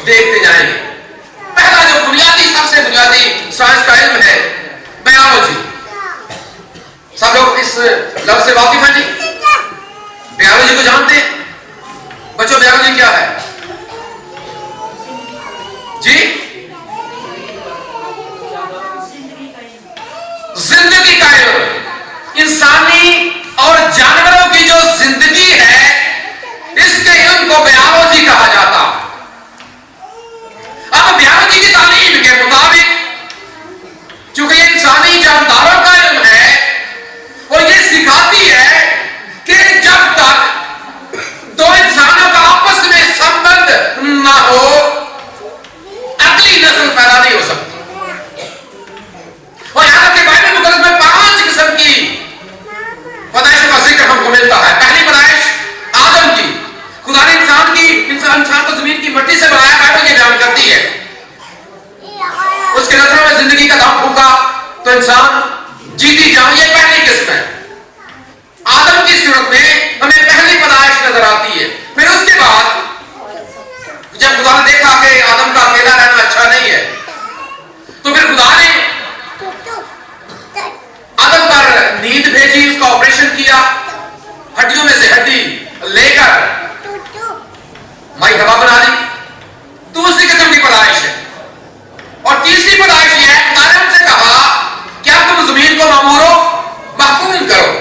देखते जाएंगे। पहला जो बुनियादी, सबसे बुनियादी साइंस का इल्म है बायोलॉजी। सब लोग इस लफ्ज से वाकिफ हैं जी? बायोलॉजी को जानते हैं बच्चों? बायोलॉजी क्या है जी? जिंदगी का इल्म। इंसानी और जानवरों की जो जिंदगी है, इसके इल्म को बायोलॉजी कहा जाता। अब बायोलॉजी की तालीम के मुताबिक, चूंकि इंसानी जानदारों का इल्म है, और ये सिखाती है कि जब तक दो इंसानों का आपस में संबंध ना हो, अगली नस्ल पैदा नहीं हो सकती। और यहां तक कि बाइबल मुकद्दस में 5 किस्म की पैदाइशों का जिक्र हमको मिलता है। पहली पैदाइश आदम की। खुदा ने इंसान को जमीन की मिट्टी से बनाया, बाइबल ये बयान करती है। उसके नजरों में जिंदगी का दम फूका तो इंसान जीती जान, ये पहली किस्म है। आदम की सूरत में हमें पहली पैदाइश नजर आती है। फिर उसके बाद जब खुदा ने देखा कि आदम का अकेला रहना अच्छा नहीं है, तो फिर खुदा ने आदम पर नींद भेजी, उसका ऑपरेशन किया, हड्डियों में से हड्डी लेकर माई हवा बना दी। दूसरी किस्म की पैदाइश है। और तीसरी पैदाइश यह है, खुदा ने उनसे कहा क्या तुम जमीन को मामूरो, महकूम करो।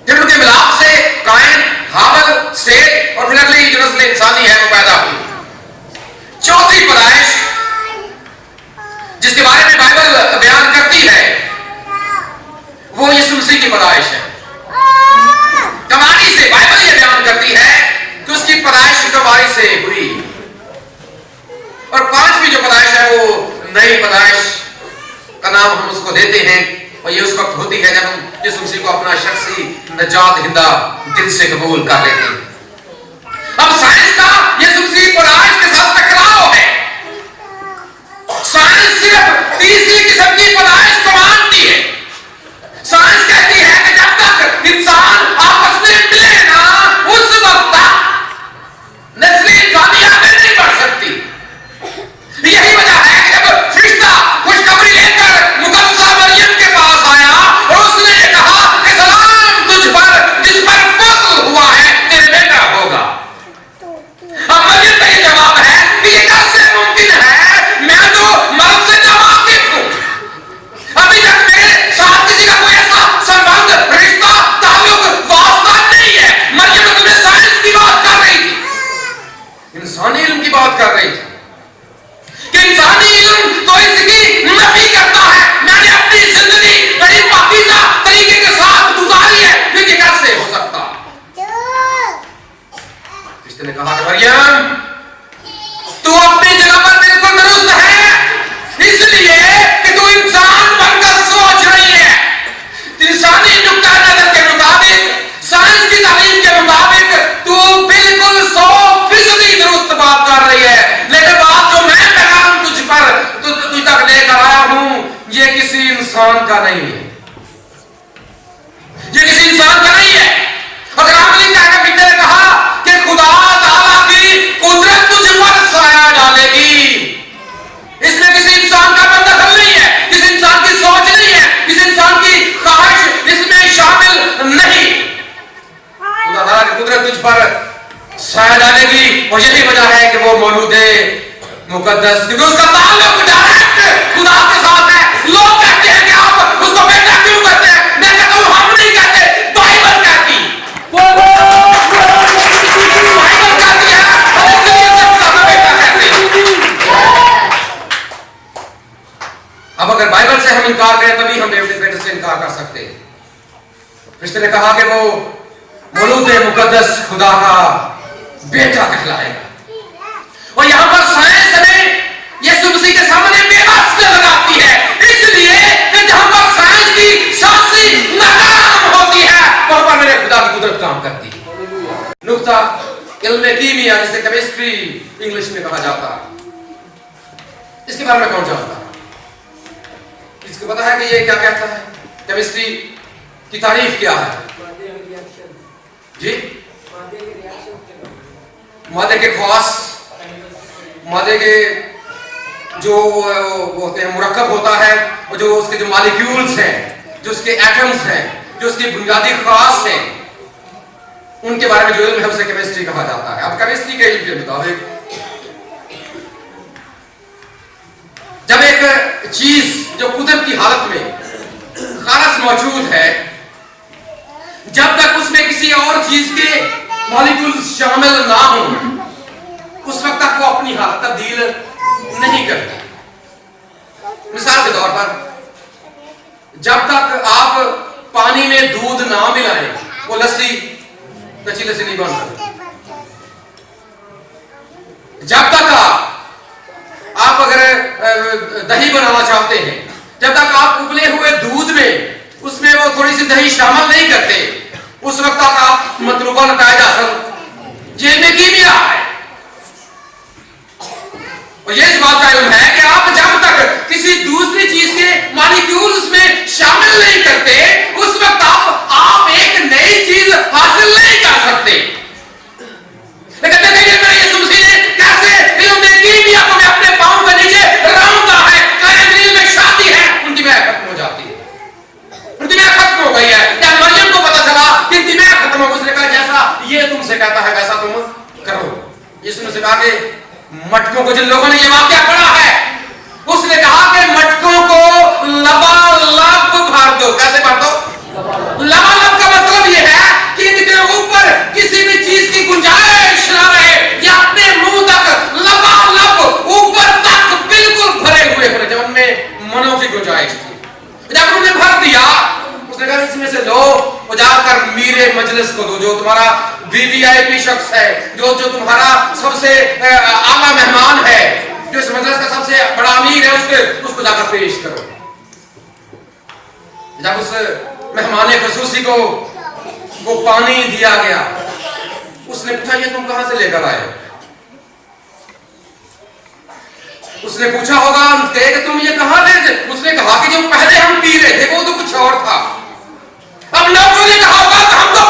फिर उनके मिलाप से कायन, हाबल, सेत और फिर अगली जो नस्ल इंसानी है वो पैदा हुई। चौथी पैदाइश जिसके बारे में बाइबल बयान करती है, वो यीशु मसीह की पैदाइश है। कमानी से बाइबल ये बयान करती है कि उसकी पैदाइश कमानी से हुई। और पांचवी जो पैदाइश है वो नई पैदाइश का नाम हम उसको देते हैं, और ये उस वक्त होती है जब हम यीशु मसीह को अपना शख्सी नजात हिंदा दिल से कबूल कर लेते हैं। अब साइंस का यीशु मसीह पैदाइश के साथ टकराव है। साइंस सिर्फ तीसरी किस्म की पैदाइश को मानती है। साइंस कहती है कि जब तक इंसान आपस में मिले ना, उस वक्त तक नस्ल इंसानी आगे नहीं बढ़ सकती। यही वजह है कि जब फरिश्ता खुशखबरी लेकर मुकद्दसा मरियम के पास आया और उसने कहा कि सलाम तुझ पर जिस पर फजल हुआ है, तेरे बेटा होगा। अब मरियम का ये जवाब है कि ये कैसे मुमकिन है, मैं तो मर्द से नावाकिफ हूं, अभी तक मेरे साथ किसी का कोई ऐसा संबंध, रिश्ता, ताल्लुक, वास्ता नहीं है। मरियम तो तुम्हें साइंस की बात कर रही थी, इंसानी इल्म की बात कर रही थी कि इंसानी इल्म तो इसकी नफी करता है। मैंने अपनी जिंदगी बड़ी पाकीज़ा तरीके के साथ गुजारी है, फिर ये कैसे हो सकता? किसी ने कहा मरियम तू अपनी जगह पर बिल्कुल दुरुस्त है, इसलिए कि तू इंसान बनकर सोच रही है। इंसानी नुक्ता नजर के मुताबिक, साइंस की तालीम के मुताबिक तू बिल्कुल 100% दुरुस्त बात कर रही है। लेकिन बात जो मैं पैगाम तुझ तक लेकर आया हूं, ये किसी इंसान का नहीं है, ये किसी इंसान का नहीं है। अगर आपने कहा कि खुदा ताला की कुदरत तुझ पर साया डालेगी, इसमें किसी इंसान का दखल नहीं है, किसी इंसान की सोच नहीं है, किसी इंसान की ख्वाहिश इसमें शामिल नहीं। खुदा ताला की कुदरत तुझ पर साया डालेगी, और यही वजह है कि वो मौलूद मुकद्दस, क्योंकि उसका ताल्लुक डायरेक्ट खुदा के साथ है। लोग कहते हैं कि आप उसको बेटा क्यों कहते हैं? मैं कहता हूं हम नहीं कहते, बाइबल कहती है। बाइबल कहती है और इसलिए उसका बेटा कहते हैं। अब अगर बाइबल से हम इनकार करें तभी हम बेटे से इनकार कर सकते हैं। रिश्ते ने कहा कि वो मौलूद मुकद्दस खुदा का बेटा कहलाएगा, और यहां पर साइंस हमें यीशु मसीह के सामने बेबस लगाती है, इसलिए कि जहां पर साइंस की साक्षी नाकाम होती है, वहां पर मेरे खुदा की कुदरत काम करती है। नुक्ता इल्म कीमिया, जिसे केमिस्ट्री इंग्लिश में कहा जाता है, इसके बारे में कौन जानता है? इसको पता है कि ये क्या कहता है? केमिस्ट्री की तारीफ क्या है जी? मादे के खवास मादे के जो होते हैं मुरक्कब होता है, और जो उसके जो मॉलिक्यूल्स हैं, जो उसके एटम्स हैं, जो उसकी बुनियादी खास हैं, उनके बारे में जो इल्म है उसे केमिस्ट्री कहा जाता है। अब केमिस्ट्री के इल्म के मुताबिक जब एक चीज जो कुदरत की हालत में खालस मौजूद है, जब तक उसमें किसी और चीज के मॉलिक्यूल्स शामिल ना हो, उस वक्त तक वो अपनी हालत तब्दील नहीं करती। मिसाल के तौर पर जब तक आप पानी में दूध ना मिलाएं, वो लस्सी कच्ची लस्सी नहीं बन सकती। जब तक आप अगर दही बनाना चाहते हैं, जब तक आप उबले हुए दूध में उसमें वो थोड़ी सी दही शामिल नहीं करते, उस वक्त तक आप मतलूबा नतीजा हासिल ये में कीमिया है। और ये इस बात का इल्म है कि आप जब तक किसी दूसरी चीज के मॉलिक्यूल उसमें शामिल नहीं करते, उस वक्त आप एक नई चीज हासिल नहीं कर सकते। लेकिन देखिए मेरे यीशु मसीह ने कैसे इल्म कीमिया को अपने पांव के नीचे रौंदा है। दिल में शादी है, उनकी मैल खत्म हो जाती है, उनकी मैल खत्म हो गई है। जब मरियम को पता चला कि उनकी मैल खत्म हो गई, उसने कहा जैसा ये तुमसे कहता है वैसा तुम करो। यीशु ने कहा कि मटकों को, जिन लोगों ने ये वाक्या पढ़ा है, उसने कहा कि मटकों को लबालब भर दो। कैसे भर दो? लबालब का मतलब ये है कि इनके ऊपर किसी भी चीज की गुंजाइश ना रहे, या अपने मुंह तक लबालब ऊपर तक बिल्कुल भरे हुए होने, जब उनमें मनों की गुंजाइश थी। जब उन्होंने भर दिया, उसने कहा इसमें से लो, जाकर मेरे मजलिस को दो, जो तुम्हारा वीवीआईपी शख्स है, जो तुम्हारा सबसे आला मेहमान है, जो इस मजलिस का सबसे बड़ा अमीर है, उसको जाकर पेश करो। जब उस मेहमान खसूसी को वो पानी दिया गया, उसने पूछा ये तुम कहां से लेकर आए? उसने पूछा होगा कि तुम ये कहां ले? उसने कहा कि जो पहले हम पी रहे थे वो तो कुछ और था। अब नौकरों ने कहा होगा हम तो